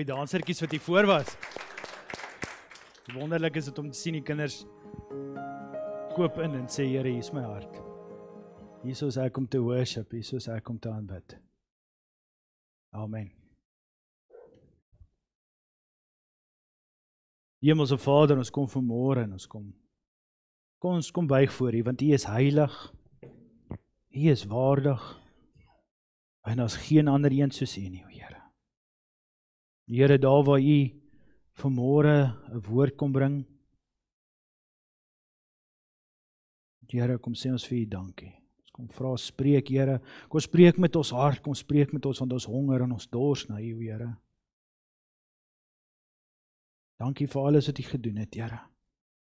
die dansertjies wat hier voor was. Wonderlik is dit om te sien die kinders koop in en sê, Here, hier is my hart. Hier is ek om te worship, hier is ek om te aanbid. Amen. Hemelse Vader, ons kom vanmôre en ons kom buig voor U, want U is heilig, U is waardig, en daar is geen ander een soos U nie, o Here. Here, daar waar U vanmôre 'n woord kom bring, Here, kom sê ons vir U dankie. Ons kom vra, spreek Here, kom spreek met ons hart, kom spreek met ons, want ons honger en ons dors na U, Here. Dankie vir alles wat U gedoen het, Here.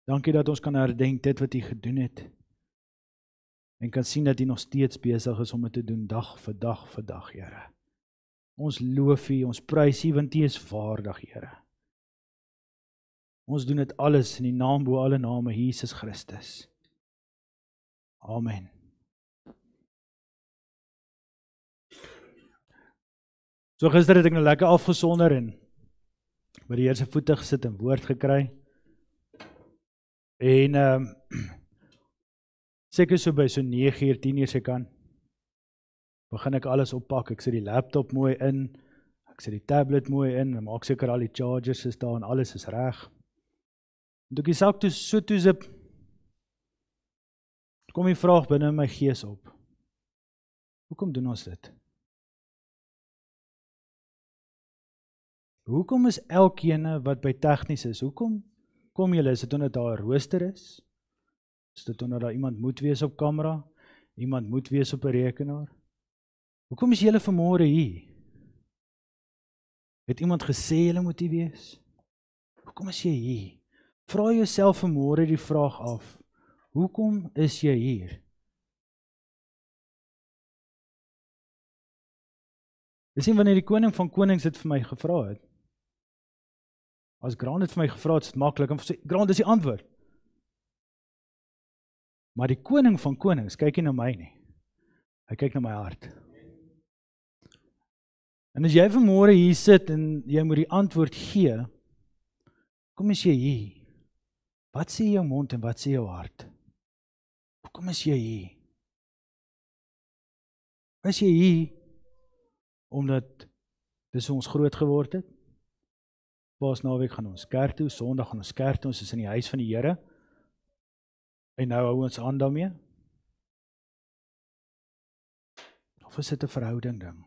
Dankie dat ons kan herdenk dit wat U gedoen het, en kan sien dat U nog steeds besig is om dit te doen, dag vir dag vir dag, Here. Ons loof U, ons prys U, want U is vaardig, Here. Ons doen dit alles in die naam bo alle name, Jesus Christus. Amen. So gister het ek nou lekker afgesonder en by die Here se voete gesit en woord gekry. En seker so by so 9:00, 10:00 se kan, begin ek alles oppak. Ek sit die laptop mooi in, ek sit die tablet mooi in, en maak seker al die chargers is daar en alles is reg. En toe ek die sak so toezip, kom die vraag binne in my gees op. Hoekom doen ons dit? Hoekom is elkene wat by tegnies is, hoekom kom julle, is dit omdat daar 'n rooster is? Is dit omdat daar iemand moet wees op kamera? Iemand moet wees op 'n rekenaar? Hoekom is julle vanmôre hier? Het iemand gesê julle moet hier wees? Hoekom is jy hier? Vra jouself vanmôre die vraag af. Hoekom is jy hier? Dis nie wanneer die koning van konings dit vir my gevra het. As Grant het vir my gevra, het dit maklik, en sê, Grant is die antwoord. Maar die koning van konings kyk nie na my nie. Hy kyk na my hart. En as jy vanmôre hier sit en jy moet die antwoord gee, kom is jy hier? Wat sê jou mond en wat sê jou hart? Hoekom is jy hier? Is jy hier omdat dis ons groot geword het? Paasnaweek gaan ons kerk toe, Sondag gaan ons kerk toe, ons is in die huis van die Here. En nou hou ons aan daarmee? Of is dit 'n verhouding ding?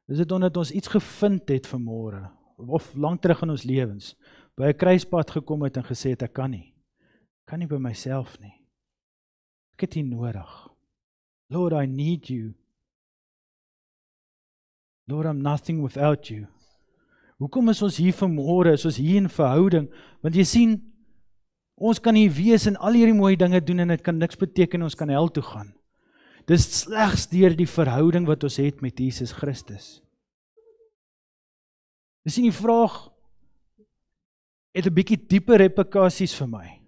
Is dit omdat ons iets gevind het vanmôre, of lank terug in ons lewens, by 'n kruispunt gekom het en gesê het, ek kan nie by myself nie. Ek het U nodig. Lord, I need you. Lord, I'm nothing without you. Hoekom is ons hier vanmôre, is ons hier in verhouding? Want jy sien, ons kan hier wees en al hierdie mooi dinge doen en dit kan niks beteken, ons kan hel toe gaan. Dis slegs deur die verhouding wat ons het met Jesus Christus. Jy sien, die vraag het 'n bietjie dieper replikasies vir my.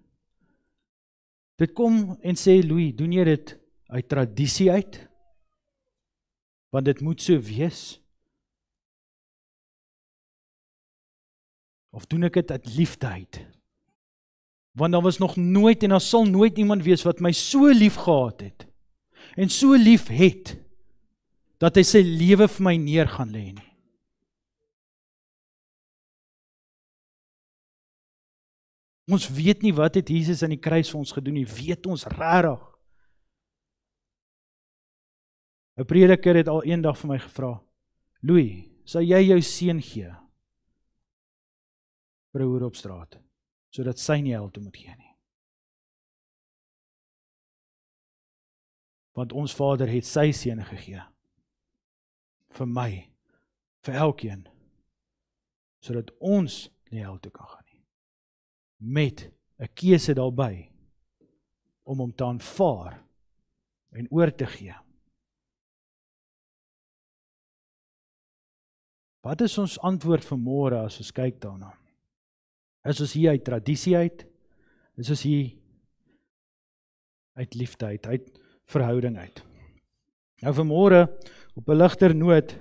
Dit kom en sê, Louis, doen jy dit uit tradisie uit? Want dit moet so wees? Of doen ek dit uit liefde uit? Want daar was nog nooit en daar sal nooit iemand wees wat my so lief gehad het, en so lief het, dat hy sy lewe vir my neer gaan lê nie. Ons weet nie wat het Jesus aan die kruis vir ons gedoen nie, weet ons regtig. 'n Prediker het al eendag vir my gevra, Louis, sal jy jou seun gee vir 'n hoer op straat, sodat sy nie hel toe moet gee nie? Want ons Vader het sy seun gegee, vir my, vir elkeen, sodat ons nie hel toe kan gaan nie. Met 'n keuse daarby, om hom te aanvaar, en oor te gee. Wat is ons antwoord vanmôre as ons kyk daarna? Is ons hier uit tradisie uit? Is ons hier uit liefde uit verhouding uit? Nou vanmôre, op 'n ligter noot,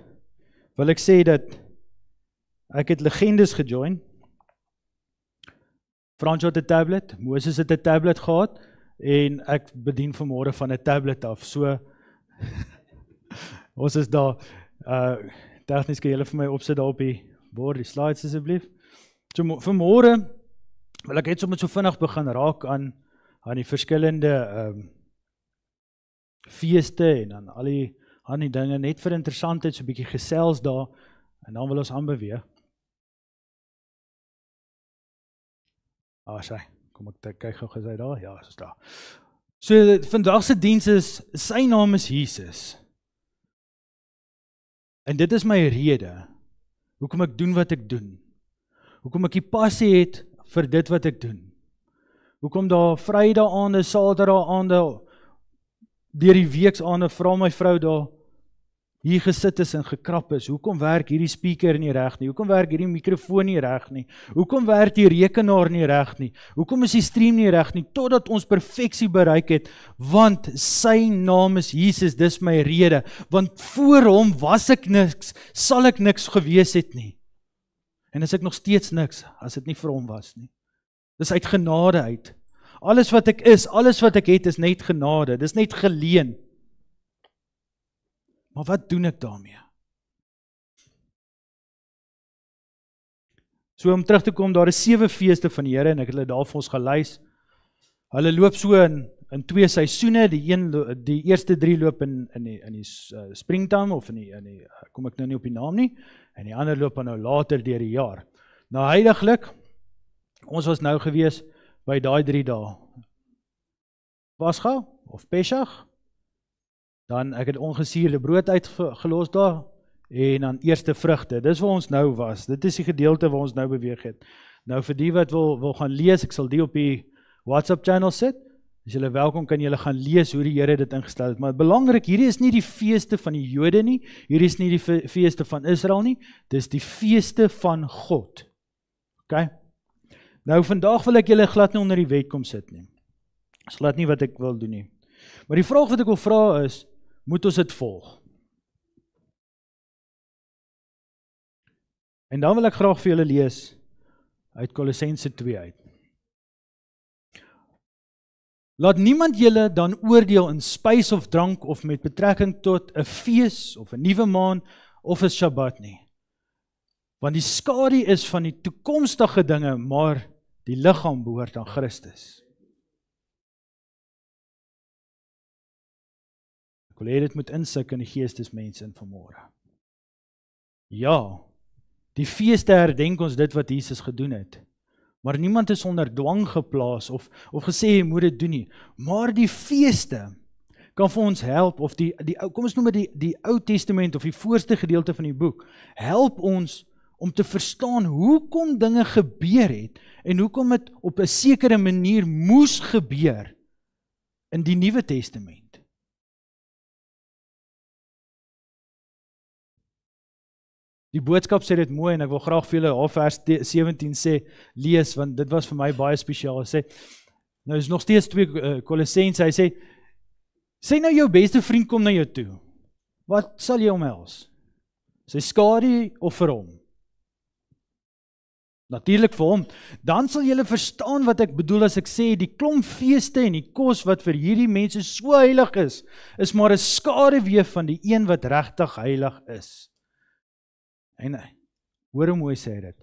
wil ek sê dat Ek het legendes gejoin. Frans het 'n tablet, Moses het 'n tablet gehad, en ek bedien vanmôre van 'n tablet af. So, ons is daar, tegnies kan julle vir my opsit daar op die bord, die slides asseblief. So, vanmôre wil ek net sommer so vinnig begin raak aan die verskillende feeste en dan al die dinge, net vir interessantheid, so 'n bietjie gesels daar, en dan wil ons aanbeweeg. Sy, kom ek kyk gou gesê daar, ja, is daar. So, vandag se diens is, sy naam is Jesus. En dit is my rede, hoekom ek doen wat ek doen. Hoekom ek die passie het vir dit wat ek doen. Hoekom daar Vrydag aande, Saterdag aande, deur die weeksaande, vra my vrou daar, hier gesit is en gekrap is, hoekom werk hierdie speaker nie reg nie, hoekom werk hierdie mikrofoon nie reg nie, hoekom werk die rekenaar nie reg nie, hoekom is die stream nie reg nie, totdat ons perfeksie bereik het, want sy naam is Jesus, dis my rede, want voor hom was ek niks, sal ek niks gewees het nie, en is ek nog steeds niks, as dit nie vir hom was nie, dis uit genade uit, alles wat ek is, alles wat ek het, is net genade, dis net geleen. Maar wat doen ek daarmee? So om terug te kom, daar is 7 feeste van die Here, en ek het hulle daar vir ons gelys. Hulle loop so in 2 seisoene, die eerste 3 loop in die springtime, of kom ek nou nie op die naam nie, en die ander loop nou later deur die jaar. Nou heiliglik, ons was nou gewees by daai 3 dae. Pascha of Pesach, dan ek het ongesuurde brood uitgelos daar, en dan eerste vrugte, dis waar ons nou was, dit is die gedeelte waar ons nou beweeg het. Nou vir die wat wil gaan lees, ek sal die op die WhatsApp channel sit, as julle welkom kan julle gaan lees hoe die Here dit ingestel het, maar belangrik, hierdie is nie die feeste van die Jode nie, hierdie is nie die feeste van Israel nie, dis die feeste van God. Ok? Nou vandag wil ek julle glad nie onder die wet kom sit nie, dis glad nie wat ek wil doen nie, maar die vraag wat ek wil vra is, moet ons dit volg? En dan wil ek graag vir julle lees uit Kolossense 2 uit. Laat niemand julle dan oordeel in spys of drank of met betrekking tot 'n fees of 'n nuwe maan of 'n Sabbat nie. Want die skadu is van die toekomstige dinge, maar die liggaam behoort aan Christus. Ek wil hê dit moet insik in die geestesmense in vanmôre. Ja, die feeste herdenk ons dit wat Jesus gedoen het. Maar niemand is onder dwang geplaas of gesê jy moet dit doen nie. Maar die feeste kan vir ons help, of kom ons noem dit die Ou Testament of die voorste gedeelte van die boek, help ons om te verstaan hoekom dinge gebeur het en hoekom dit op 'n sekere manier moes gebeur in die Nuwe Testament. Die boodskap sê dit mooi, en ek wil graag vir julle vers 17 sê, lees, want dit was vir my baie spesiaal. Hy sê, nou is nog steeds 2 Kolossense, hy sê nou jou beste vriend kom na jou toe, wat sal jy omhels? Sy skadu of vir hom? Natuurlik vir hom. Dan sal julle verstaan wat ek bedoel as ek sê, die klomp feeste en die kos wat vir hierdie mense so heilig is maar 'n skaduwee van die een wat regtig heilig is. En hoor hoe mooi sê dit,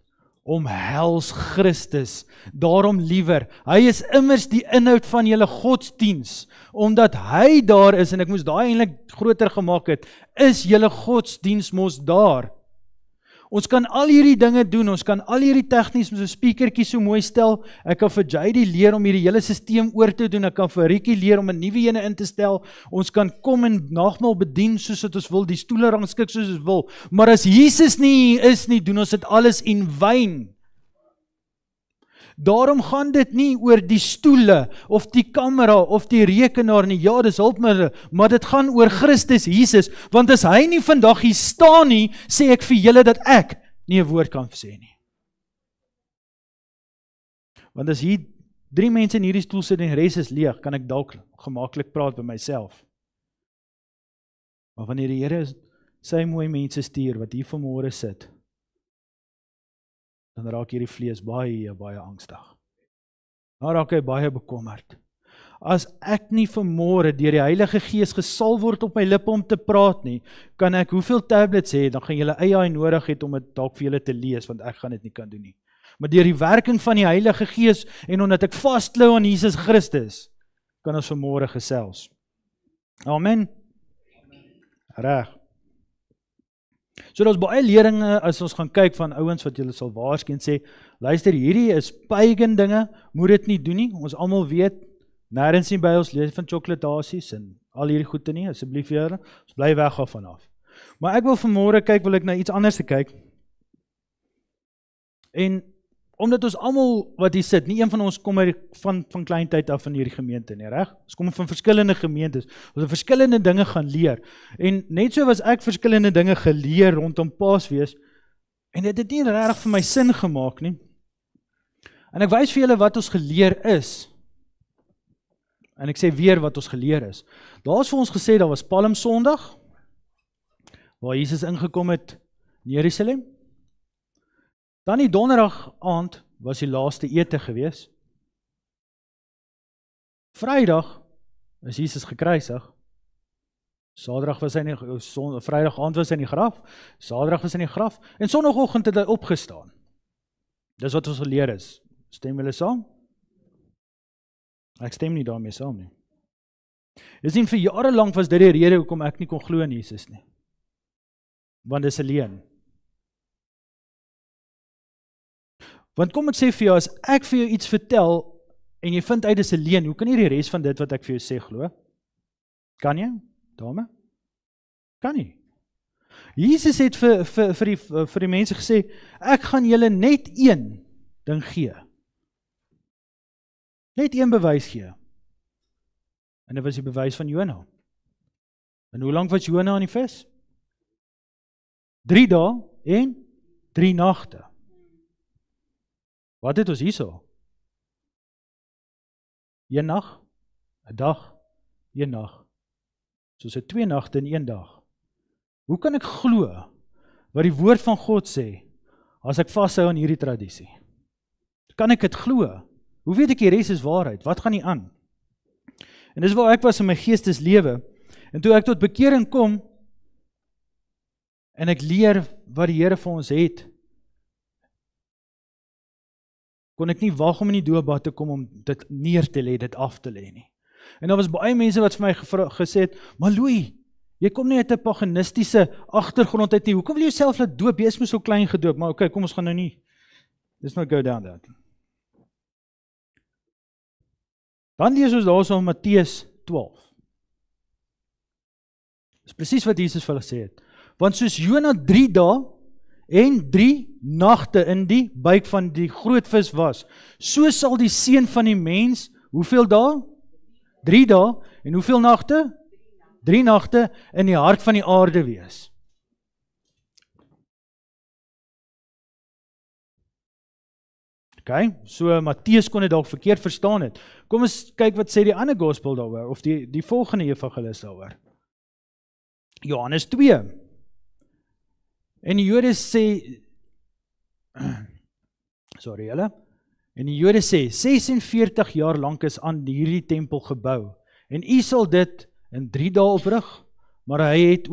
omhels Christus, daarom liewer, hy is immers die inhoud van julle godsdiens, omdat hy daar is, en ek moes daai eintlik groter gemaak het, is julle godsdiens mos daar. Ons kan al hierdie dinge doen, ons kan al hierdie tegnies met so 'n speakertjie so mooi stel, ek kan vir JD leer om hierdie hele stelsel oor te doen, ek kan vir Ricky leer om 'n nuwe ene in te stel, ons kan kom en nagmaal bedien soos wat ons wil, die stoele rangskik soos ons wil, maar as Jesus nie is nie, doen ons dit alles in vain. Daarom gaan dit nie oor die stoele, of die kamera, of die rekenaar nie, ja, dis hulpmiddel, maar dit gaan oor Christus Jesus, want as hy nie vandag hier staan nie, sê ek vir julle dat ek nie 'n woord kan sê nie. Want as hier 3 mense in hierdie stoel sit en die res is leeg, kan ek dalk gemaklik praat by myself. Maar wanneer die Here sy mooi mense stuur, wat hier vanmôre sit, dan raak hierdie vlees baie angstig. Dan raak hy baie bekommerd. As ek nie vanmôre deur die Heilige Gees gesalf word op my lippe om te praat nie, kan ek hoeveel tablets hê, dan gaan julle AI nodig het om dit dalk vir julle te lees, want ek gaan dit nie kan doen nie. Maar deur die werking van die Heilige Gees en omdat ek vasklou aan Jesus Christus, kan ons vanmôre gesels. Amen. Reg. So daar's baie leringe as ons gaan kyk van ouens wat julle sal waarskyn sê, luister, hierdie is pagan dinge, moet dit nie doen nie. Ons almal weet, nêrens nie by ons lees van chocolaatasies en al hierdie goede nie, asseblief julle, ons bly weg af vanaf. Maar ek wil vanmôre kyk, wil ek na iets anders te kyk. En omdat ons almal wat hier sit, nie een van ons kom van klein tyd af in hierdie gemeente nie, reg? Ons kom van verskillende gemeentes, ons het verskillende dinge gaan leer. En net so was ek verskillende dinge geleer rondom Paasfees, en dit het nie regtig vir my sin gemaak nie. En ek wys vir julle wat ons geleer is. En ek sê weer wat ons geleer is. Daar is vir ons gesê, daar was Palm Sondag, waar Jesus ingekom het in Jerusalem. Dan die donderdag aand was die laaste ete gewees. Vrydag is Jesus gekruisig. Vrydag aand was hy in die graf, Saterdag was hy in die graf, en Sondagoggend het hy opgestaan. Dis wat ons geleer is. Stem julle saam? Ek stem nie daarmee saam nie. Dis nie vir jare lank was dit die rede hoekom ek nie kon glo in Jesus nie. Want dis 'n leuen. Want kom ek sê vir jou, as ek vir jou iets vertel, en jy vind uit dis 'n leuen, hoe kan jy die res van dit wat ek vir jou sê glo? Kan jy, dame? Kan nie. Jesus het vir die mense gesê, ek gaan julle net een ding gee. Net een bewys gee. En dit was die bewys van Jona. En hoe lank was Jona aan die vis? 3 dae en 3 nagte. Wat het ons hierso? 1 nag, 'n dag, 1 nag. Soos 2 nagte in 1 dag. Hoe kan ek glo wat die woord van God sê, as ek vashou aan hierdie tradisie? Kan ek dit glo? Hoe weet ek die res is waarheid? Wat gaan nie aan? En dis waar ek was in my geesteslewe. En toe ek tot bekering kom, en ek leer wat die Here vir ons het, kon ek nie wag om in die doopbad te kom om dit neer te lê, dit af te lê nie. En daar was baie mense wat vir my gesê het, maar Louis, jy kom nie uit 'n paganistiese agtergrond uit nie, hoekom wil jy jouself laat doop? Jy is mos so klein gedoop, maar okay, kom ons gaan nou nie. Let's not go down that. Dan lees ons daarso in Matteus 12. Dis presies wat Jesus vir hulle gesê het. Want soos Jona 3 dae en 3 nagte in die buik van die groot vis was, so sal die seun van die mens, hoeveel dae? 3 dae en hoeveel nagte? 3 nagte in die hart van die aarde wees. Okay, so Matteus kon dit dalk verkeerd verstaan het. Kom ons kyk wat sê die ander gospel daaroor, of die volgende evangelis daaroor. Johannes 2. En die Jode sê, sorry julle, en die Jode sê, 46 jaar lank is aan hierdie tempel gebou, en u sal dit in 3 dae oprig, maar hy het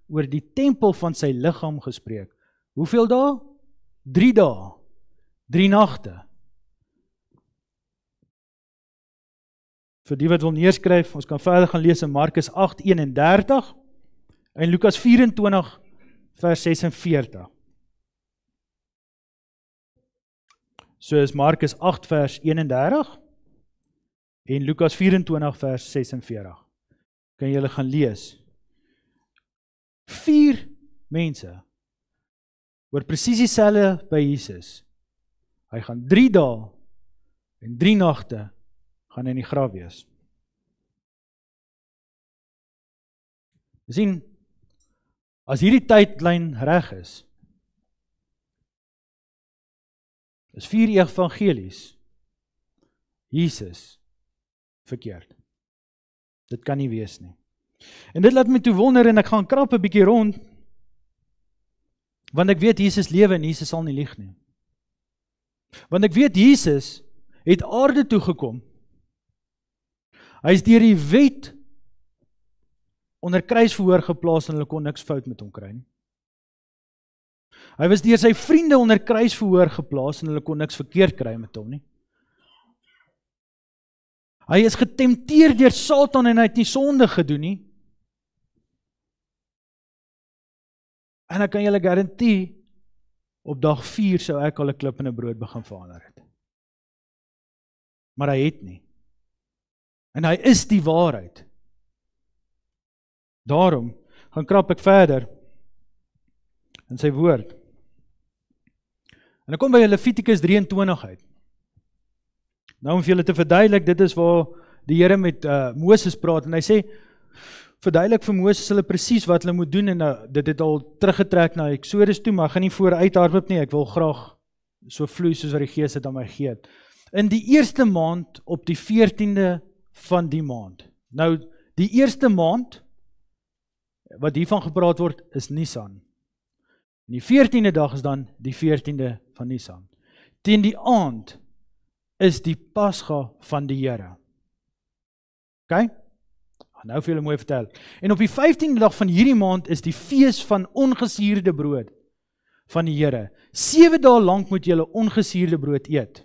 oor die tempel van sy liggaam gespreek. Hoeveel dae? 3 dae. 3 nagte. Vir die wat wil neerskryf, ons kan verder gaan lees in Markus 8:31 en Lukas 24 vers 46. So is Markus 8 vers 31 en Lukas 24 vers 46. Kan julle gaan lees. 4 mense oor presies dieselfde by Jesus. Hy gaan 3 dae en 3 nagte gaan in die graf wees. Sien, as hierdie tydlyn reg is 4 evangelies, Jesus verkeerd. Dit kan nie wees nie. En dit laat my toe wonder en ek gaan krap 'n bietjie rond, want ek weet Jesus lewe en Jesus sal nie lieg nie. Want ek weet Jesus het aarde toegekom. Hy is deur die wet onder kruisverhoor geplaas en hulle kon niks fout met hom kry nie. Hy was deur sy vriende onder kruisverhoor geplaas en hulle kon niks verkeerd kry met hom nie. Hy is getempteer deur Satan en hy het nie sonde gedoen nie. En ek kan julle garantie, op dag 4 sou ek al 'n klip in 'n brood begin verander het. Maar hy het nie. En hy is die waarheid. Daarom gaan krap ek verder in sy woord. En ek kom by Levitikus 23 uit. Nou om vir julle te verduidelik, dit is waar die Here met Moses praat en hy sê, verduidelik vir Moses hulle presies wat hulle moet doen en dit het al teruggetrek na Exodus toe, maar ek gaan nie vooruit hardloop nie, ek wil graag so vloei soos wat die Gees het aan my gee. In die eerste maand op die 14de van die maand. Nou, die eerste maand, wat hiervan gepraat word, is Nisan. En die 14de dag is dan die 14de van Nisan. Teen die aand is die Pasga van die Here. OK? Nou vir julle mooi vertel. En op die 15de dag van hierdie maand is die fees van ongesuurde brood van die Here. 7 dae lank moet julle ongesuurde brood eet.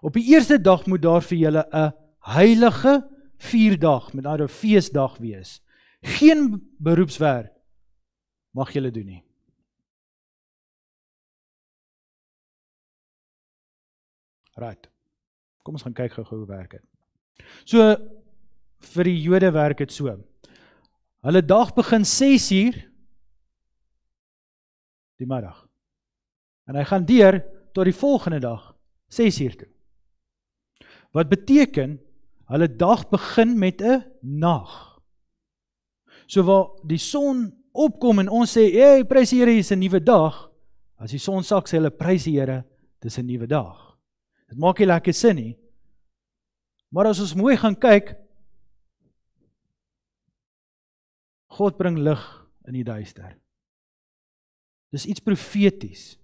Op die eerste dag moet daar vir julle 'n heilige 4-dag, met ander feesdag wees. Geen beroepswerk mag julle doen nie. Right. Kom ons gaan kyk gou hoe werk dit. So, vir die Jode werk dit so. Hulle dag begin 6:00 die middag. En hy gaan deur tot die volgende dag 6:00 toe. Wat beteken, hulle dag begin met 'n nag. So waar die son opkom en ons sê, hey, prys die Here, hier is 'n nuwe dag. As die son sak, sê hulle, prys die Here, dis 'n nuwe dag. Dit maak nie lekker sin nie. Maar as ons mooi gaan kyk, God bring lig in die duister. Dis iets profeties.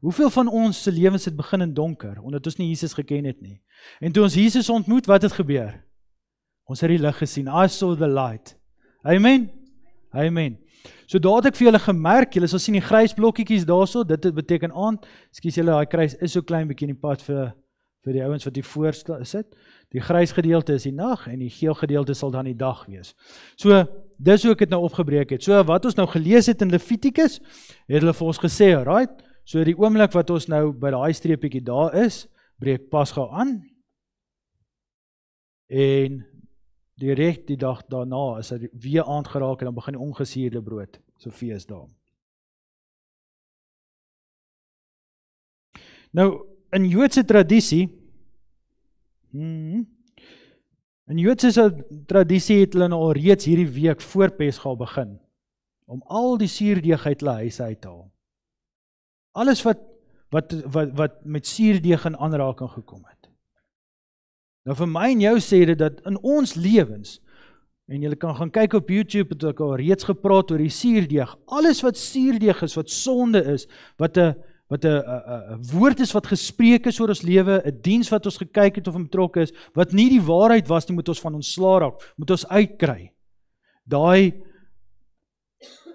Hoeveel van ons se lewens het begin in donker, omdat ons nie Jesus geken het nie. En toe ons Jesus ontmoet, wat het gebeur? Ons het die lig gesien. I saw the light. Amen? Amen. So daar het ek vir julle gemerk, julle sal sien die grys blokkietjies daarso, dit beteken aand. Ekskuus julle, daai grys is so klein bietjie in die pad vir die ouens wat hier voor sit. Die grys gedeelte is die nag en die geel gedeelte sal dan die dag wees. So, dis hoe ek dit nou opgebreek het. So, wat ons nou gelees het in Levitikus, het hulle vir ons gesê, right? So, die oomblik wat ons nou by daai streepietjie daar is, breek Pasga aan. En direk die dag daarna is hy weer aand geraak en dan begin die ongesuurde brood, so feesdae. Nou, in Joodse tradisie, het hulle nou al reeds hierdie week voor Pesga begin, om al die suurdeeg uit hulle huise uit te haal. Alles wat met suurdeeg in aanraking gekom het. Nou vir my en jou sê dit dat in ons lewens, en julle kan gaan kyk op YouTube, het ek al reeds gepraat oor die suurdeeg, alles wat suurdeeg is, wat sonde is, wat 'n woord is wat gespreek is oor ons lewe, 'n diens wat ons gekyk het of betrokke is, wat nie die waarheid was nie, moet ons van ontslaa raak, moet ons uitkry. Daai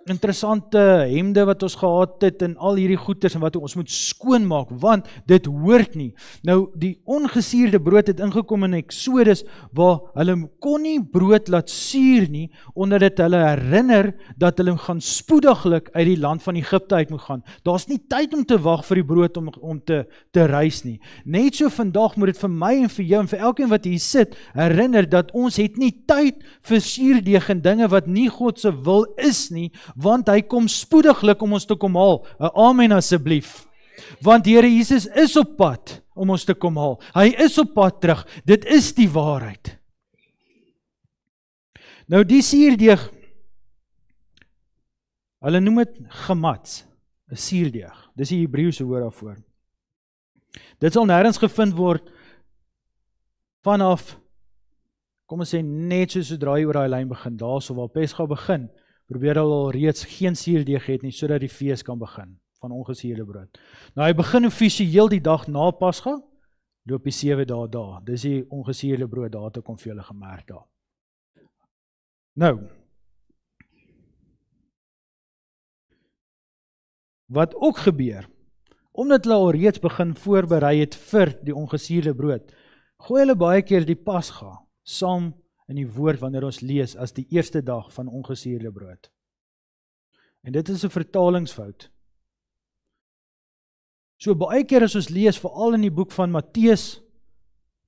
interessante hemde wat ons gehad het en al hierdie goeders en wat ons moet skoonmaak, want dit hoort nie. Nou, die ongesuurde brood het ingekom in Exodus, waar hulle kon nie brood laat suur nie, omdat dit hulle herinner, dat hulle gaan spoediglik uit die land van Egipte uit moet gaan. Daar's nie tyd om te wag vir die brood om te reis nie. Net so vandag moet dit vir my en vir jou en vir elkeen wat hier sit, herinner dat ons het nie tyd vir suurdeeg en dinge wat nie God se wil is nie, want hy kom spoediglik om ons te kom haal. Amen asseblief. Want die Here Jesus is op pad om ons te kom haal. Hy is op pad terug. Dit is die waarheid. Nou die suurdeeg, hulle noem dit gemats, 'n suurdeeg. Dis die Hebreëse woord daarvoor. Dit sal nêrens gevind word vanaf, kom ons sê net so sodra jy oor daai lyn begin, daar so waar Pesga begin, probeer hulle al reeds geen suurdeeg het nie, sodat die fees kan begin. van ongesuurde brood. Nou hy begin offisieel die dag na Pasga, loop die 7 dae daar. Dis die ongesuurde brood daar te kom vir julle gemerk daar. Nou, wat ook gebeur, omdat hulle al reeds begin voorberei het vir die ongesuurde brood, gooi hulle baie keer die Pasga saam in die woord wanneer ons lees as die eerste dag van ongesuurde brood. En dit is 'n vertalingsfout. So baie keer as ons lees, veral in die boek van Matteus,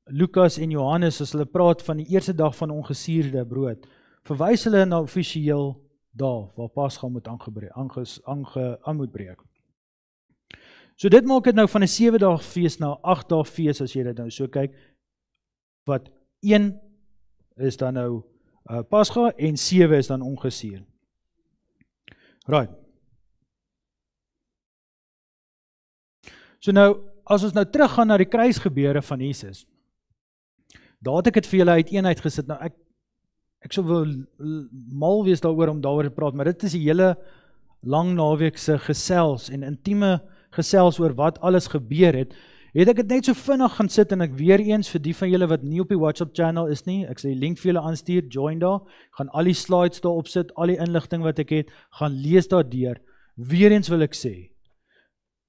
Lukas en Johannes, as hulle praat van die eerste dag van ongesuurde brood, verwys hulle na offisieel daar waar Pasga moet aan moet breek. So dit maak dit nou van 'n 7 dae fees na 8 dae fees as jy dit nou so kyk, wat 1 is dan nou Pasga en 7 is dan ongesuur. Right. So nou, as ons nou teruggaan na die kruisgebeure van Jesus, daar het ek het vir julle uiteenheid gesit. Nou ek sou wil mal wees daaroor om daaroor te praat, maar dit is die hele lang naweekse gesels en intieme gesels oor wat alles gebeur het ek het net so vinnig gaan sit en ek weer eens vir die van julle wat nie op die WhatsApp channel is nie, ek sal die link vir julle aanstuur, join daar, gaan al die slides daar opsit, al die inligting wat ek het, gaan lees daar deur. Weer eens wil ek sê,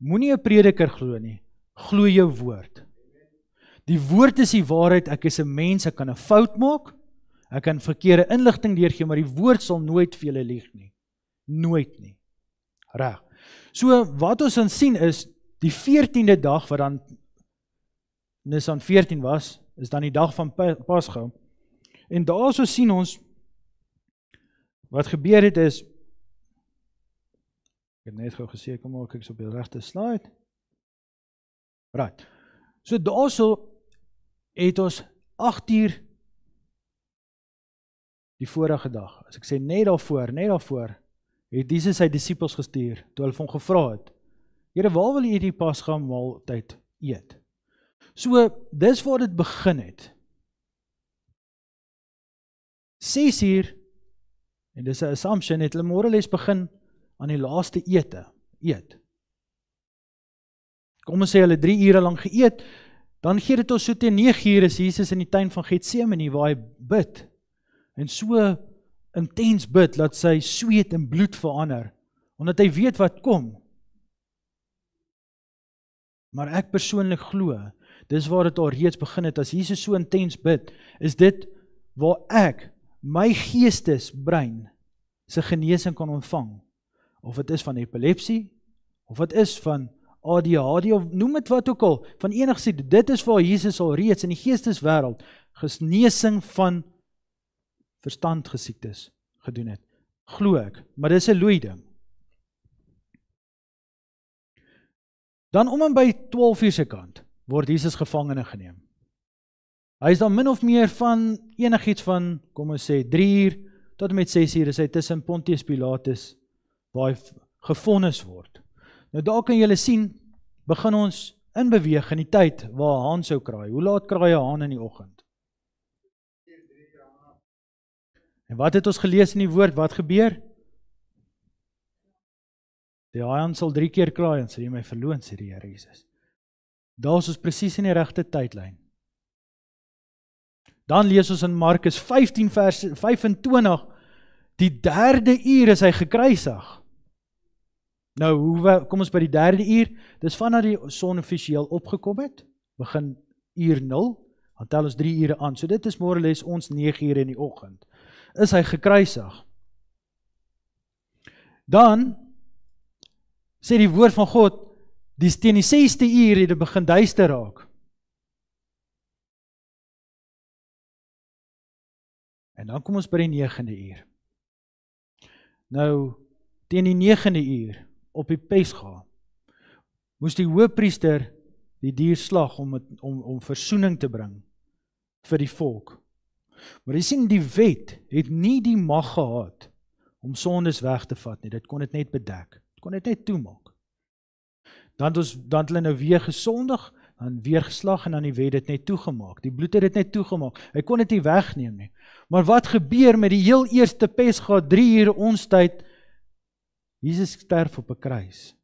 moenie 'n prediker glo nie, glo jou woord. Die woord is die waarheid, ek is 'n mens, ek kan 'n fout maak, ek kan verkeerde inligting deurgee, maar die woord sal nooit vir julle lieg nie. Nooit nie. Reg. So wat ons dan sien is, die 14de dag wat dan Nisan 14 was, is dan die dag van Pasga. En daar so sien ons, wat gebeur het is, ek het net gou gesê, kom maar kyk op die regte slide. Right. So daar so het ons 8 uur die vorige dag, as ek sê net daarvoor, het Jesus sy disippels gestuur, toe hulle van hom gevra het, Here, waar wil jy die Pasga maaltyd eet? So, dis waar dit begin het. 6 uur, en dis 'n assumption, het hulle môreles begin aan die laaste eet. Kom ons sê hulle 3 ure lang geëet, dan gee dit ons so teen 9 uur is Jesus in die tuin van Getsemane waar hy bid. En so intens bid, dat sy sweet en bloed verander, omdat hy weet wat kom. Maar ek persoonlik glo, dis waar dit al reeds begin het, as Jesus so intens bid, is dit waar ek, my geestesbrein, sy genesing kan ontvang. Of het is van epilepsie, of het is van ADHD, of noem het wat ook al, van enigsins, dit is waar Jesus al reeds in die geesteswêreld genesing van verstandgesiektes gedoen het. Glo ek, maar dis 'n loei ding. Dan om en by 12 uur se kant word Jesus gevangene geneem. Hy is dan min of meer van enigiets van, kom ons sê, 3 uur tot en met 6 uur is hy tussen Pontius Pilatus waar hy gevonnis word. Nou daar kan julle sien, begin ons inbeweeg in die tyd waar 'n haan sou kraai. Hoe laat kraai 'n haan in die oggend? En wat het ons gelees in die woord? Wat gebeur? Die haan sal 3 keer kraai en sê jy my verloon, sê die Here Jesus. Daar is ons presies in die regte tydlyn. Dan lees ons in Markus 15 vers 25, die 3de uur is hy gekruisig. Nou, kom ons by die 3de uur, dis vanaf die son offisieel opgekom het, begin uur 0, dan tel ons 3 ure aan, so dit is more or less ons 9 ure in die oggend, is hy gekruisig. Dan sê die woord van God, teen die 6de uur het dit begin duister raak. En dan kom ons by die 9de uur. Nou, teen die 9de uur, op die Pesga, moes die hoëpriester die dier slag om versoening te bring vir die volk. Maar jy sien, die wet het nie die mag gehad om sondes weg te vat nie, dit kon dit net bedek, dit kon dit net toemaak. Dan het hulle nou weer gesondig, dan weer geslag en dan die wet het net toegemaak, die bloed het dit net toegemaak, hy kon dit nie wegneem nie. Maar wat gebeur met die heel eerste Pesga, 3 ure ons tyd, Jesus sterf op 'n kruis.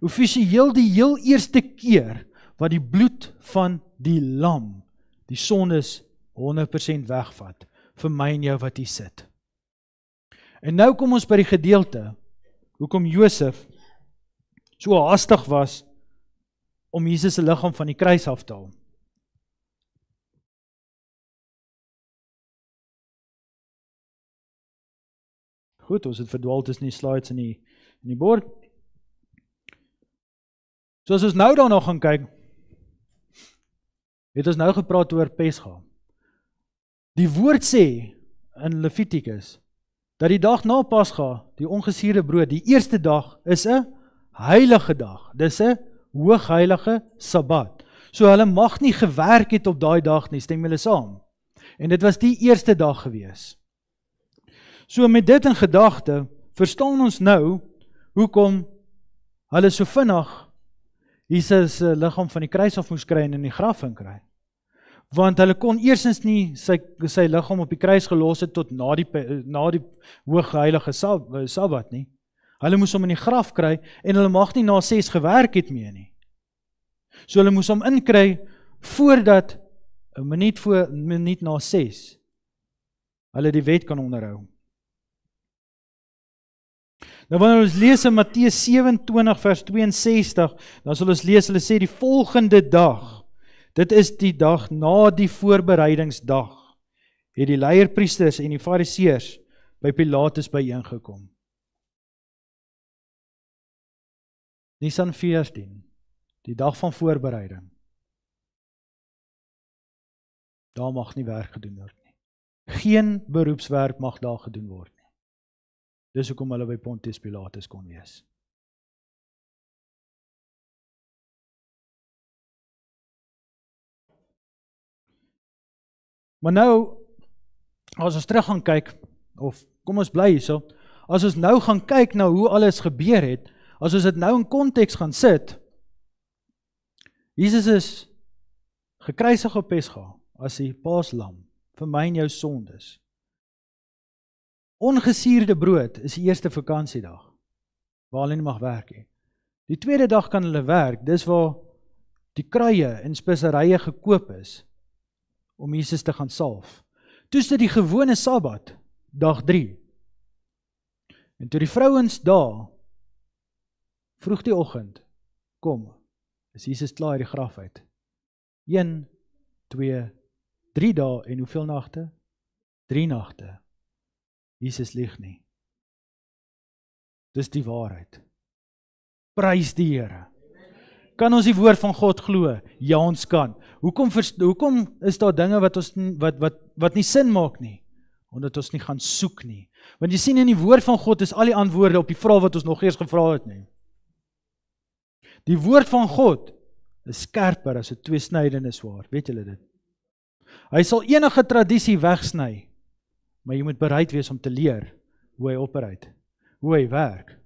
offisieel die heel eerste keer wat die bloed van die lam die sondes 100% wegvat vir my en jou wat hier sit. En nou kom ons by die gedeelte hoekom Josef so haastig was om Jesus se liggaam van die kruis af te haal. Goed, ons het verdwaal tussen die slides in die bord. So as ons nou daarna gaan kyk, het ons nou gepraat oor Pesga. Die woord sê in Levitikus, dat die dag na Pasga, die ongesuurde brood, die eerste dag is 'n heilige dag. Dis 'n hoogheilige Sabbat. So hulle mag nie gewerk het op daai dag nie, stem julle saam. En dit was die eerste dag gewees. So met dit in gedagte, verstaan ons nou, hoekom hulle so vinnig Jesus se liggaam van die kruis af moes kry en in die graf inkry. Want hulle kon eerstens nie sy liggaam op die kruis gelos het tot na die hoogheilige Sabbat nie. Hulle moes hom in die graf kry en hulle mag nie na 6 gewerk het mee nie. So hulle moes hom inkry voordat 'n minuut na 6 hulle die wet kan onderhou. Nou wanneer ons lees in Matteus 27 vers 62, dan sal ons lees, hulle sê die volgende dag, dit is die dag na die voorbereidingsdag, het die leierpriesters en die fariseërs by Pilatus byeengekom. Nisan 14, die dag van voorbereiding. Daar mag nie werk gedoen word nie. Geen beroepswerk mag daar gedoen word nie. Dis hoekom hulle by Pontius Pilatus kon wees. Maar nou, as ons terug gaan kyk, of kom ons bly hierso, as ons nou gaan kyk na hoe alles gebeur het, as ons dit nou in konteks gaan sit, Jesus is gekruisig op Pesga, as die paaslam, vir my en jou sondes. Ongesuurde brood is die eerste vakansiedag, waar hulle nie mag werk nie. Die tweede dag kan hulle werk, dis waar die kruie en speserye gekoop is, om Jesus te gaan salf. Toe is dit die gewone Sabbat, dag 3. En toe die vrouens daar, vroeg die oggend, kom, is Jesus klaar uit die graf uit. 1, 2, 3 dae en hoeveel nagte? 3 nagte. Jesus lieg nie. Dis die waarheid. Prys die Here. Kan ons die woord van God glo? Ja, ons kan. Hoekom is daar dinge wat nie sin maak nie? Omdat ons nie gaan soek nie. Want jy sien in die woord van God is al die antwoorde op die vraag wat ons nog eers gevra het nie. Die woord van God is skerper as 'n tweesnydende swaard. Weet julle dit? Hy sal enige tradisie wegsny, maar jy moet bereid wees om te leer hoe hy operate, hoe hy werk.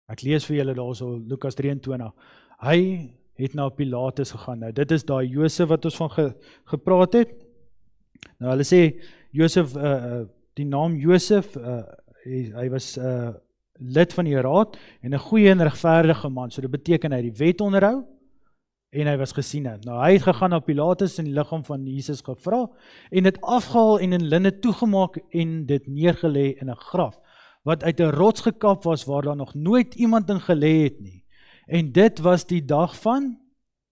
Ek lees vir julle daarso Lukas 23. Hy het na Pilatus gegaan. Nou dit is daai Josef wat ons van gepraat het. Nou hulle sê Josef, die naam Josef, hy was lid van die raad en 'n goeie en regverdige man. So dit beteken hy die wet onderhou en hy was gesien. Nou hy het gegaan na Pilatus en die liggaam van Jesus gevra en dit afgehaal en in linne toegemaak en dit neergelê in 'n graf wat uit 'n rots gekap was waar daar nog nooit iemand in gelê het nie. En dit was die dag van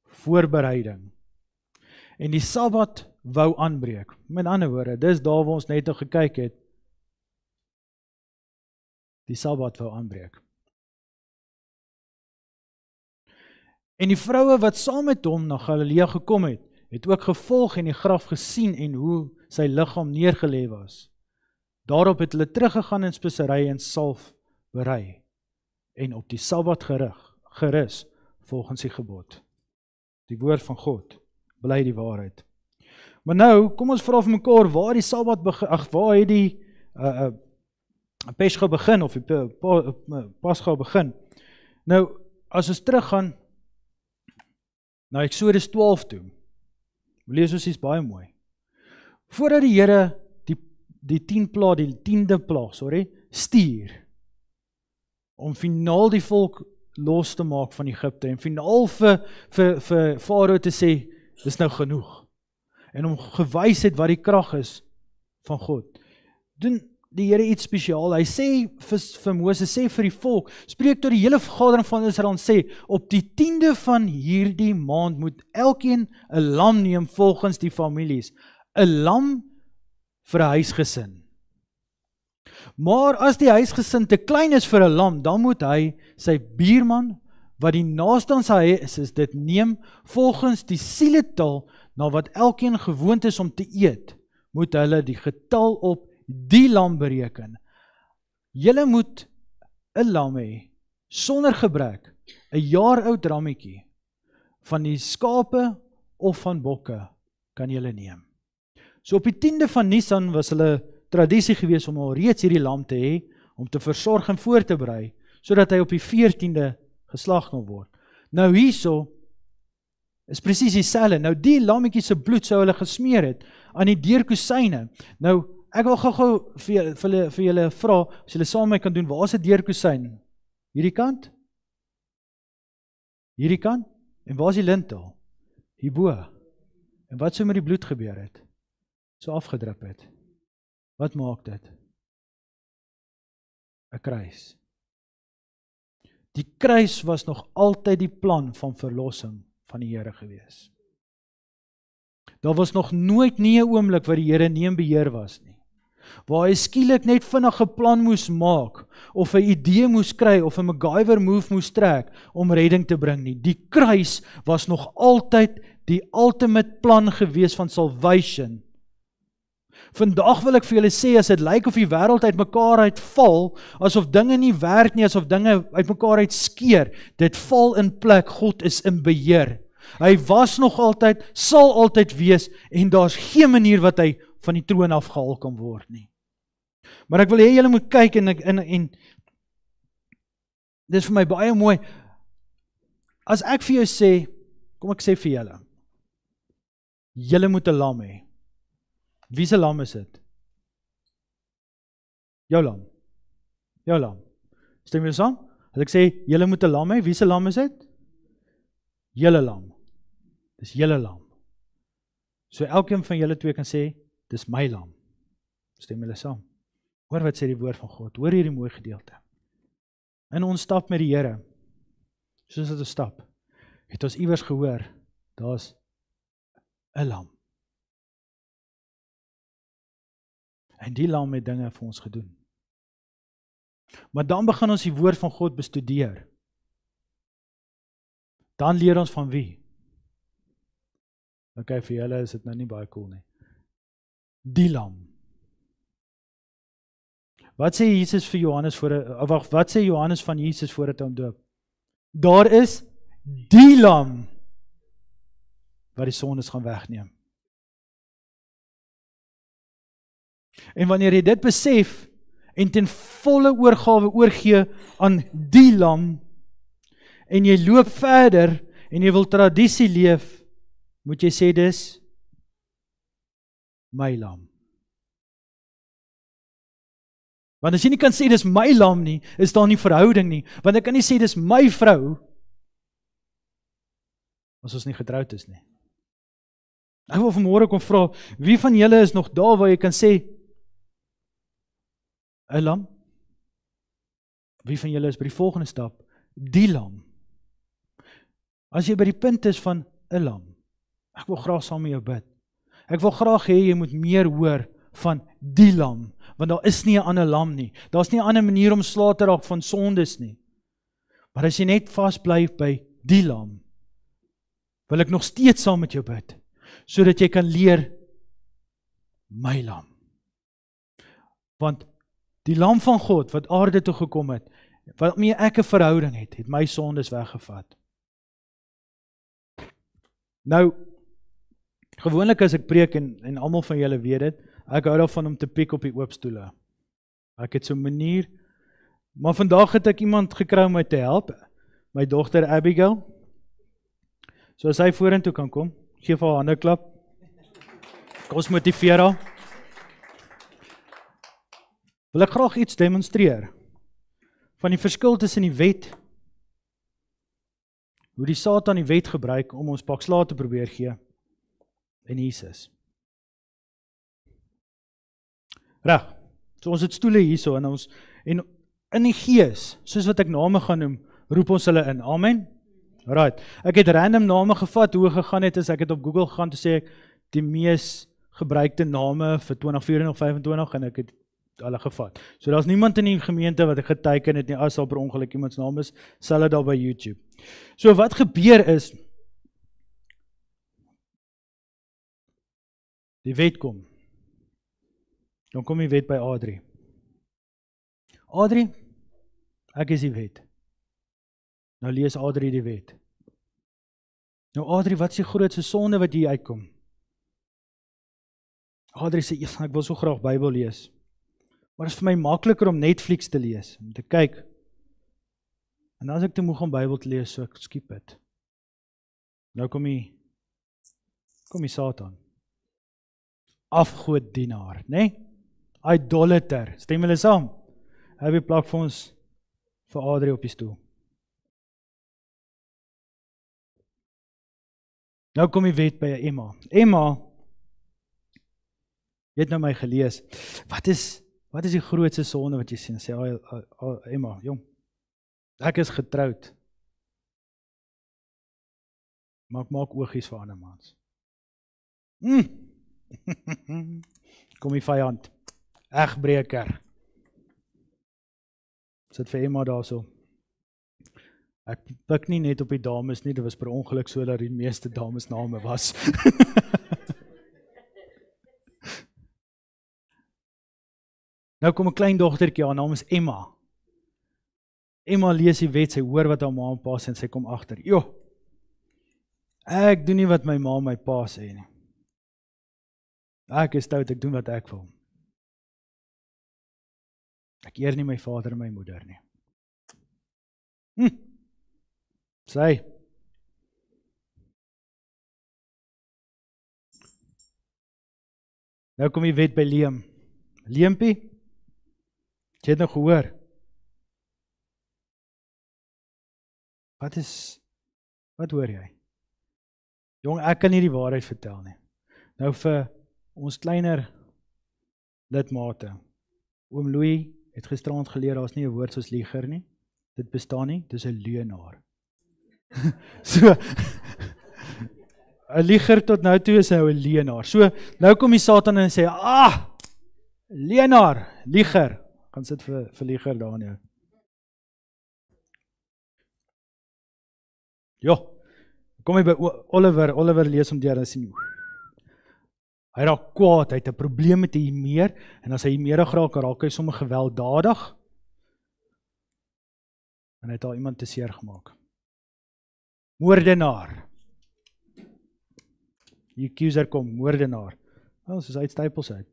voorbereiding. En die Sabbat wou aanbreek. Met ander woorde, dis daar waar ons net nog gekyk het. Die Sabbat wou aanbreek. En die vroue wat saam met hom na Galilea gekom het ook gevolg en die graf gesien en hoe sy liggaam neergelê was. Daarop het hulle teruggegaan in speserye en salf berei en op die Sabbat gerus volgens die gebod. Die woord van God bly die waarheid. Maar nou, kom ons vra vir mekaar waar die Sabbat begin, waar het die Pesga begin of die Pasga begin. Nou, as ons teruggaan na Eksodus 12 toe, lees ons iets baie mooi. voordat die Here die 10de plaag, stuur, om finaal die volk los te maak van Egipte, en finaal vir Farao te sê, dis nou genoeg, en om gewys het wat die krag is van God, doen die Here iets spesiaal. Hy sê vir Moses, sê vir die volk, spreek tot die hele vergadering van Israel en sê, op die 10de van hierdie maand moet elkeen 'n lam neem volgens die families, 'n lam vir 'n huisgesin. Maar as die huisgesin te klein is vir 'n lam, dan moet hy sy buurman, wat die naaste aan sy is dit neem, volgens die sieletal, na wat elkeen gewoond is om te eet, moet hulle die getal op die lam bereken. Julle moet 'n lam hê, sonder gebrek, 'n jaar oud rammetjie, van die skape of van bokke, kan julle neem. So op die 10de van Nisan was hulle tradisie gewees om al reeds hierdie lam te hê, om te versorg en voor te berei, sodat hy op die 14de geslag kan word. Nou hierso is presies dieselfde. Nou die lammetjie se bloed sou hulle gesmeer het aan die deurkusyne. Nou ek wil gou vir julle vra, as julle saam met my kan doen, waar is 'n deurkusyn? Hierdie kant? Hierdie kant? En waar is die lintel? Hierbo. En wat sou met die bloed gebeur het? So afgedrup het. Wat maak dit? 'n kruis. Die kruis was nog altyd die plan van verlossing van die Here gewees. Daar was nog nooit nie 'n oomblik waar die Here nie in beheer was nie. Waar hy skielik net vinnig 'n plan moes maak, of 'n idee moes kry, of 'n MacGyver move moes trek, om redding te bring nie. Die kruis was nog altyd die ultimate plan gewees van salvation. Vandag wil ek vir julle sê, as dit lyk of die wêreld uit mekaar uitval, asof dinge nie werk nie, asof dinge uit mekaar uit skeer, dit val in plek, God is in beheer. Hy was nog altyd, sal altyd wees, en daar's geen manier wat hy van die troon afgehaal kan word nie. Maar ek wil hê julle moet kyk, en dis vir my baie mooi, as ek vir jou sê, kom ek sê vir julle moet 'n lam hê. Wie se lam is dit? Jou lam. Jou lam. Stem jy saam? As ek sê, julle moet 'n lam hê, wie se lam is dit? Julle lam. Dis julle lam. So elkeen van julle twee kan sê, dis my lam. Stem julle saam? Hoor wat sê die woord van God, hoor hierdie mooi gedeelte. In ons stap met die Here, soos dit ons stap, het ons iewers gehoor, daar's 'n lam. En die lam het dinge vir ons gedoen. Maar dan begin ons die woord van God bestudeer. Dan leer ons van wie? Ok, vir julle is dit nou nie baie cool nie. Die lam. Wat sê Jesus vir Johannes wat sê Johannes van Jesus voordat hy hom doop? Daar is die lam wat die sondes gaan wegneem. En wanneer jy dit besef en ten volle oorgawe oorgee aan die lam en jy loop verder en jy wil tradisie leef, moet jy sê dis my lam. Want as jy nie kan sê dis my lam nie, is daar nie verhouding nie. Want ek kan nie sê dis my vrou as ons nie getroud is nie. Ek wil vanmôre kom vra, wie van julle is nog daar waar jy kan sê 'n lam? Wie van julle is by die volgende stap? Die lam. As jy by die punt is van 'n lam, ek wil graag saam met jou bid. Ek wil graag hê jy moet meer hoor van die lam, want daar is nie 'n ander lam nie. Daar's nie 'n ander manier om slaag te raak van sondes nie. Maar as jy net vasbly by die lam, wil ek nog steeds saam met jou bid, sodat jy kan leer my lam. Want die lam van God wat aarde toe gekom het, waarmee ek 'n verhouding het my sondes weggevat. Nou, gewoonlik as ek preek en almal van julle weet dit, ek hou daarvan om te piek op die oop stoele. Ek het so 'n manier, maar vandag het ek iemand gekry om my te help, my dogter Abigail. So as hy vorentoe kan kom, geef haar 'n hande klap. Kom ons motiveer haar. Wil ek graag iets demonstreer van die verskil tussen die wet, hoe die Satan die wet gebruik om ons pak slaag te probeer gee, en Jesus. Reg, so ons het stoele hierso en in die gees, soos wat ek name gaan noem, roep ons hulle in. Amen? Right. Ek het random name gevat, hoe gegaan het is, ek het op Google gegaan, toe sê ek die mees gebruikte name vir 2024 of 2025 en ek het hulle gevat. So daar's niemand in die gemeente wat ek geteken het nie, as al per ongeluk iemands naam is, sal dit al by YouTube. So wat gebeur is, die wet kom. Dan kom die wet by Adrie. Adrie, ek is die wet. Nou lees Adrie die wet. Nou Adrie, wat is die grootste sonde wat hier uitkom? Adrie sê, ek wil so graag Bybel lees. Maar dit is vir my makliker om Netflix te lees, om te kyk. En as ek te moeg om Bybel te lees, so ek skiep het. Nou kom die Satan. Afgoddienaar, né? Idolater. Stem julle saam? Hy het plak vir ons vir Adrie op die stoel. Nou kom die wet by Emma. Emma, jy het nou my gelees. Wat is die grootste sonde wat jy sien? Sê Emma, jong. Ek is getroud. Maar ek maak oogies vir ander mans. Kom die vyand. Egbreker. Sit vir Emma daar so. Ek pik nie net op die dames nie, dit was per ongeluk so dat die meeste dames name was. Nou kom 'n klein dogtertjie, haar naam is Emma. Emma lees die wet, sy hoor wat haar ma en pa sê en sy kom agter. Jo, ek doen nie wat my ma en my pa sê nie. Ek is stout, ek doen wat ek wil. Ek eer nie my vader en my moeder nie. Sy. Nou kom die wet by Liam. Liampie, jy het nou gehoor. Wat hoor jy? Jong, ek kan nie die waarheid vertel nie. Nou vir ons kleiner lidmate. Oom Louis het gisterand geleer, daar is nie 'n woord soos lieger nie. Dit bestaan nie, dis 'n leuenaar. So, 'n lieger tot nou toe is hy 'n leuenaar. So, nou kom die Satan en sê, leuenaar, lieger. Gaan sit vir lieger daar in jou. Jo, kom hy by Oliver lees om deur en sien. Hy raak kwaad, hy het 'n probleem met die meer, en as hy meer raak hy sommer gewelddadig, en hy het al iemand te seer gemaak. Moordenaar. Die accuser kom, moordenaar. Soos uit Stapels uit.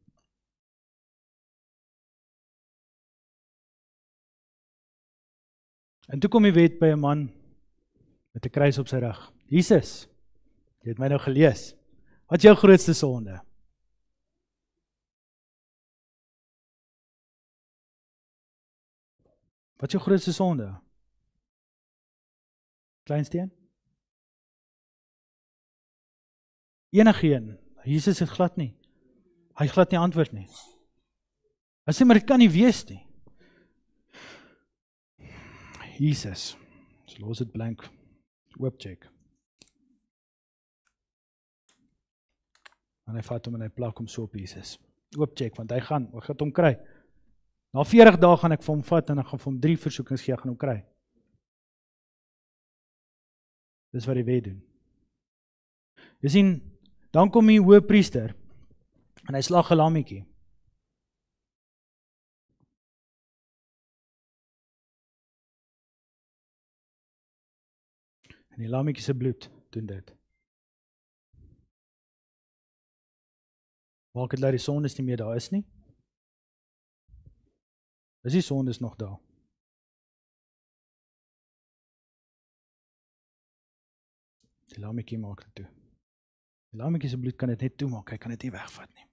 En toe kom die wet by 'n man met 'n kruis op sy rug. Jesus, jy het my nou gelees. Wat is jou grootste sonde? Wat is jou grootste sonde? Kleinsteen? Enigeen. Jesus het glad nie. Hy glad nie antwoord nie. Hy sê, maar dit kan nie wees nie. Jesus. So los dit blank. Oopcheck. En hy vat hom en hy plak hom so op Jesus. Oopcheck, want hy gaan hom kry. Na 40 dae gaan ek vir hom vat en ek gaan vir hom 3 versoekings gee, ek gaan hom kry. Dis wat die wet doen. Jy sien, dan kom die hoëpriester en hy slag 'n lammetjie. En die lammetjie se bloed doen dit. Maak dit dat die sondes nie meer daar is nie. Is die sondes nog daar? Die lammetjie maak dit toe. Die lammetjie se bloed kan dit net toemaak, hy kan dit nie wegvat nie.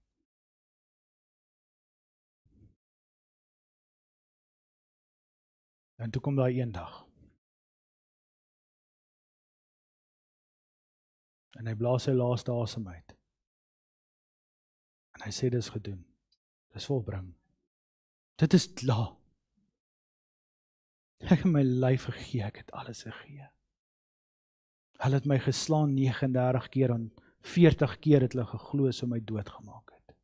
En toe kom daai een dag. En hy blaas sy laaste asem uit. En hy sê dis gedoen. Dis volbring. Dit is klaar. Ek het my lyf gegee, ek het alles gegee. Hulle het my geslaan 39 keer en 40 keer het hulle geglo so my dood gemaak het.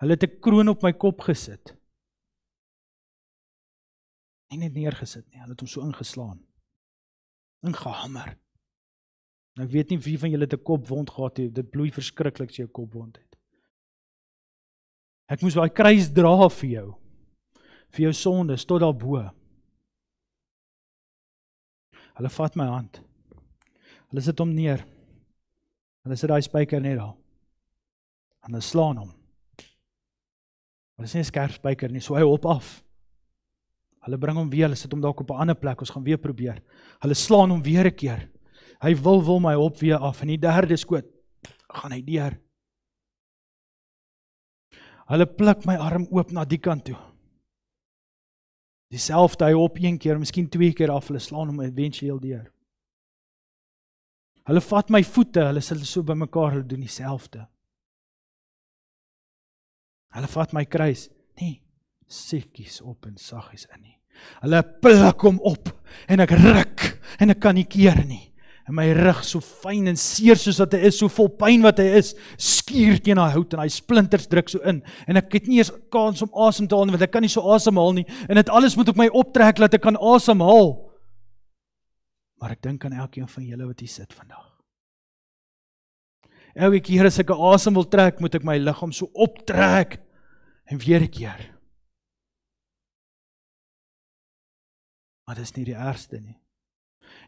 Hulle het 'n kroon op my kop gesit. Nie net neergesit nie, hulle het hom so ingeslaan. Ingehamer. Ek weet nie wie van julle het 'n kopwond gehad het, dit bloei verskriklik as jy 'n kopwond het. Ek moes daai kruis dra vir jou sondes tot daarbo. Hulle vat my hand. Hulle sit hom neer. Hulle sit daai spyker net daar. En hulle slaan hom. Maar dit is nie 'n skerp spyker nie, so hy hop af. Hulle bring hom weer, hulle sit hom dalk op 'n ander plek, ons gaan weer probeer. Hulle slaan hom weer 'n keer. Hy wil my hop weer af, en die derde skoot, gaan hy deur. Hulle pluk my arm oop na die kant toe. Dieselfde, hy hop 1 keer, miskien 2 keer af, hulle slaan hom eventueel deur. Hulle vat my voete, hulle sit so by mekaar, hulle doen dieselfde. Hulle vat my kruis, nie siekies op en saggies in nie. Hulle pluk hom op, en ek ruk, en ek kan nie keer nie. En my rug so fyn en seer soos wat hy is, so vol pyn wat hy is, skuur teen daai hout en hy splinters druk so in. En ek het nie eens kans om asem te haal nie, want ek kan nie so asemhaal nie. En dit alles moet op my optrek dat ek kan asemhaal. Maar ek dink aan elkeen van julle wat hier sit vandag. Elke keer as ek 'n asem wil trek, moet ek my liggaam so optrek en weer 'n keer. Maar dis nie die ergste nie.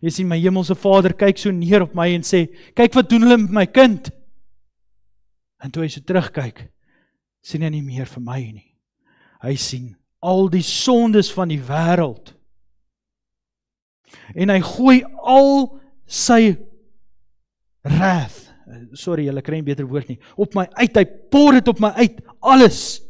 Jy sien, my hemelse Vader kyk so neer op my en sê, kyk wat doen hulle met my kind. En toe hy so terugkyk, sien hy nie meer vir my nie. Hy sien al die sondes van die wêreld. En hy gooi al sy wrath, sorry, julle kry nie beter woord nie, op my uit, hy pour dit op my uit, alles.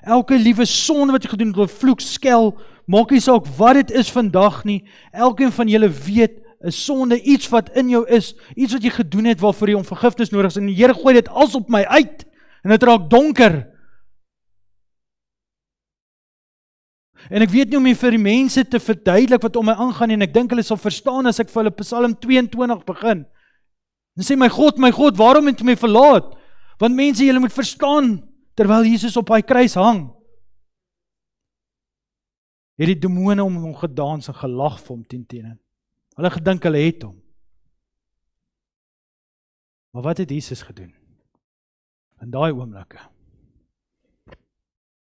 Elke liewe sonde wat jy gedoen het, vloek, skel, maak nie saak wat dit is vandag nie, elkeen van julle weet, 'n sonde, iets wat in jou is, iets wat jy gedoen het waarvoor jy om vergifnis nodig is, en die Here gooi dit als op my uit, en dit raak donker. En ek weet nie om vir die mense te verduidelik wat om my aangaan, en ek dink hulle sal verstaan as ek vir hulle Psalm 22 begin. En sê, my God, waarom het jy my verlaat? Want mense, julle moet verstaan, terwyl Jesus op hy kruis hang, het die demone om hom gedans en gelag vir hom teen. Hulle gedink hulle het hom. Maar wat het Jesus gedoen? In daai oomblikke.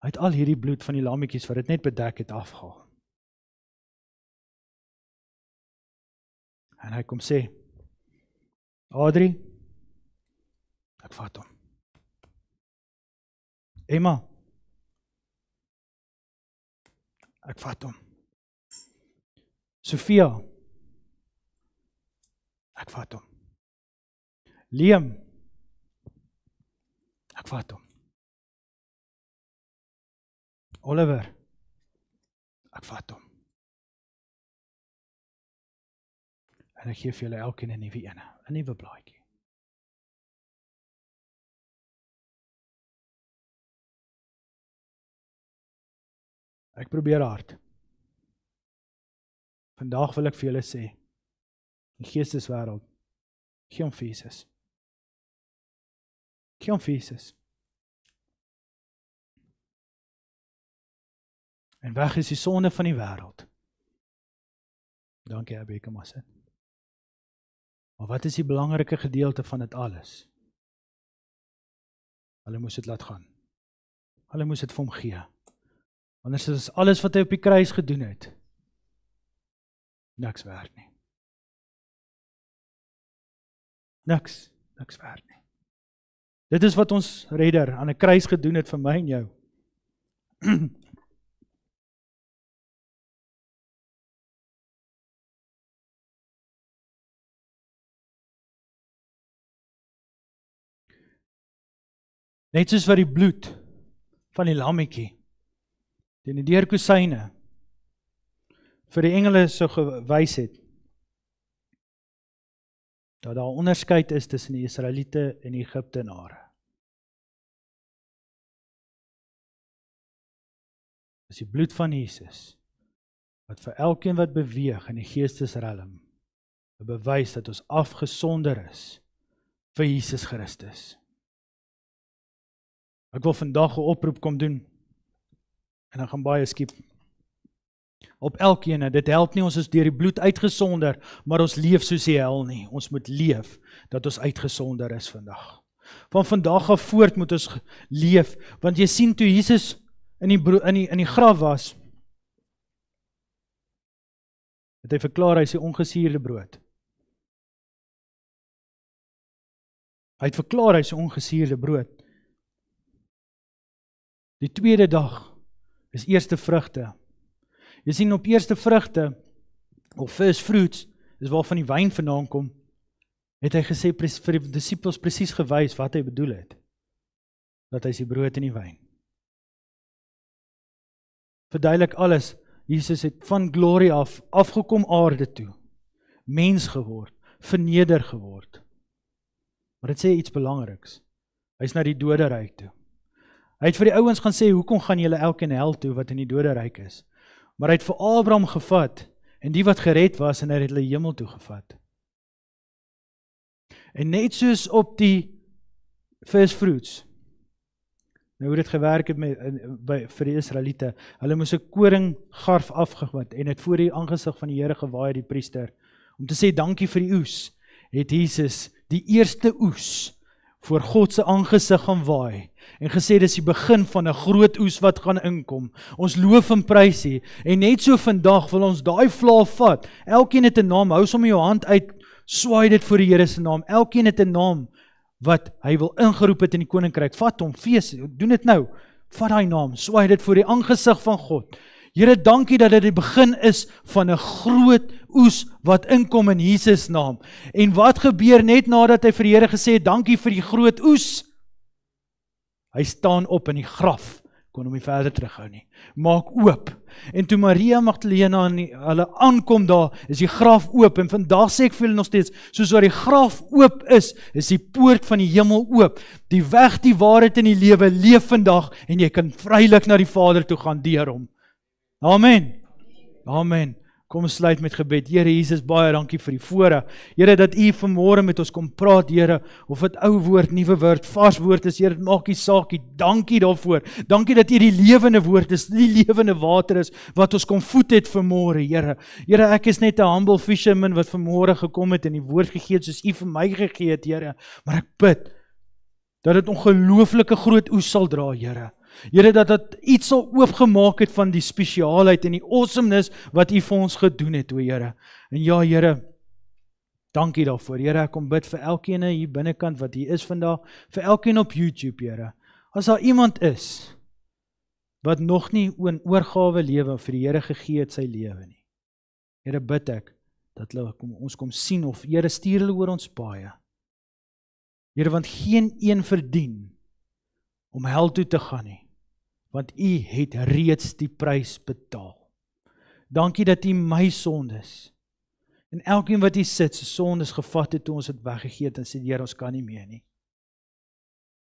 Hy het al hierdie bloed van die lammetjies wat dit net bedek het afgehaal. En hy kom sê, Adrie, ek vat hom. Emma, ek vat hom. Sofia, ek vat hom. Liam, ek vat hom. Oliver, ek vat hom. En ek gee vir julle elkeen 'n nuwe ene, 'n nuwe blaadjie. Ek probeer hard. Vandag wil ek vir julle sê, die geesteswêreld, gee hom vir Jesus. Gee hom vir Jesus. En weg is die sonde van die wêreld. Dankie, Abby, kom maar sit. Maar wat is die belangrike gedeelte van dit alles? Hulle moes dit laat gaan. Hulle moes dit vir hom gee. Anders is alles wat hy op die kruis gedoen het, niks werd nie. Niks werd nie. Dit is wat ons redder aan 'n kruis gedoen het vir my en jou. Net soos wat die bloed van die lammetjie teen die deurkosyne vir die engele so gewys het, dat daar onderskeid is tussen die Israeliete en die Egiptenare. Dis die bloed van Jesus, wat vir elkeen wat beweeg in die geestesrelm, 'n bewys dat ons afgesonder is vir Jesus Christus. Ek wil vandag 'n oproep kom doen, en dan gaan baie skiep. Op elkeen, dit help nie ons is deur die bloed uitgesonder, maar ons leef soos die hel nie. Ons moet leef dat ons uitgesonder is vandag. Van vandag af voort moet ons leef, want jy sien toe Jesus in die graf was, het hy verklaar hy is die ongesuurde brood. Hy het verklaar hy is die ongesuurde brood. Die tweede dag is eerste vrugte. Jy sien op eerste vrugte, of first fruits, is waarvan die wyn vandaan kom, het hy gesê vir die disippels presies gewys wat hy bedoel het. Dat hy is die brood en die wyn. Verduidelik alles, Jesus het van glorie af, afgekom aarde toe, mens geword, verneder geword. Maar dit sê iets belangriks, hy is na die doderyk toe. Hy het vir die ouens gaan sê, hoekom gaan julle elkeen hel toe wat in die doderyk is? Maar hy het vir Abraham gevat, en die wat gered was, en hy het hulle hemel toe gevat. En net soos op die first fruits, nou hoe dit gewerk het vir die Israeliete, hulle moes 'n koringgarf afgewat, en het voor die aangesig van die Here gewaai die priester, om te sê dankie vir die oes, het Jesus die eerste oes voor God se aangesig gaan waai, en gesê dis die begin van 'n groot oes wat gaan inkom. Ons loof en prys U, en net so vandag wil ons daai vla vat. Elkeen het 'n naam, hou sommer jou hand uit, swaai dit voor die Here se naam. Elkeen het 'n naam wat hy wil ingeroep het in die koninkryk. Vat hom, fees, doen dit nou. Vat daai naam, swaai dit voor die aangesig van God. Here, dankie dat dit die begin is van 'n groot oes wat inkom in Jesus naam. En wat gebeur net nadat hy vir die Here gesê het, dankie vir die groot oes? Hy staan op in die graf, kon hom nie verder terughou nie. Maak oop. En toe Maria Magdalena en hulle aankom daar, is die graf oop. En vandag sê ek vir julle nog steeds, soos wat die graf oop is die poort van die hemel oop. Die weg, die waarheid in die lewe leef vandag, en jy kan vrylik na die Vader toe gaan deur hom. Amen. Amen. Kom sluit met gebed. Here Jesus, baie dankie vir die voorreg. Here, dat U vanmôre met ons kom praat, Here, of dit ou woord, nuwe woord, vars woord is, Here, dit maak nie saak nie. Dankie daarvoor. Dankie dat U die lewende woord is, die lewende water is, wat ons kom voed het vanmôre, Here. Here, ek is net 'n humble fisherman wat vanmôre gekom het en die woord gegee het soos U vir my gegee het, Here. Maar ek bid dat dit ongelooflike groot oes sal dra, Here. Here, dat dit iets sal oopgemaak het van die spesiaalheid en die awesomeness wat U vir ons gedoen het, o Here. En ja, Here, dankie daarvoor. Here, ek kom bid vir elkeen hier binnekant wat hier is vandag, vir elkeen op YouTube, Here. As daar iemand is wat nog nie 'n oorgawe lewe vir die Here gegee het sy lewe nie. Here, bid ek dat ons kom sien of Here stuur hulle oor ons paaie. Here, want geen een verdien om hel toe te gaan nie, want U het reeds die prys betaal. Dankie dat U my sondes, en elkeen wat hier sit, sy sondes gevat het toe ons het weggegee het, en sê, Here, ons kan nie meer nie.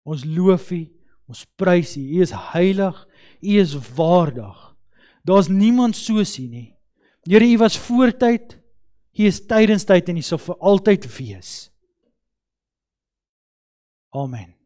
Ons loof U, ons prys U, U is heilig, U is waardig. Daar is niemand soos U nie. Here, U was voortyd, U is tydens tyd, en U sal vir altyd wees. Amen.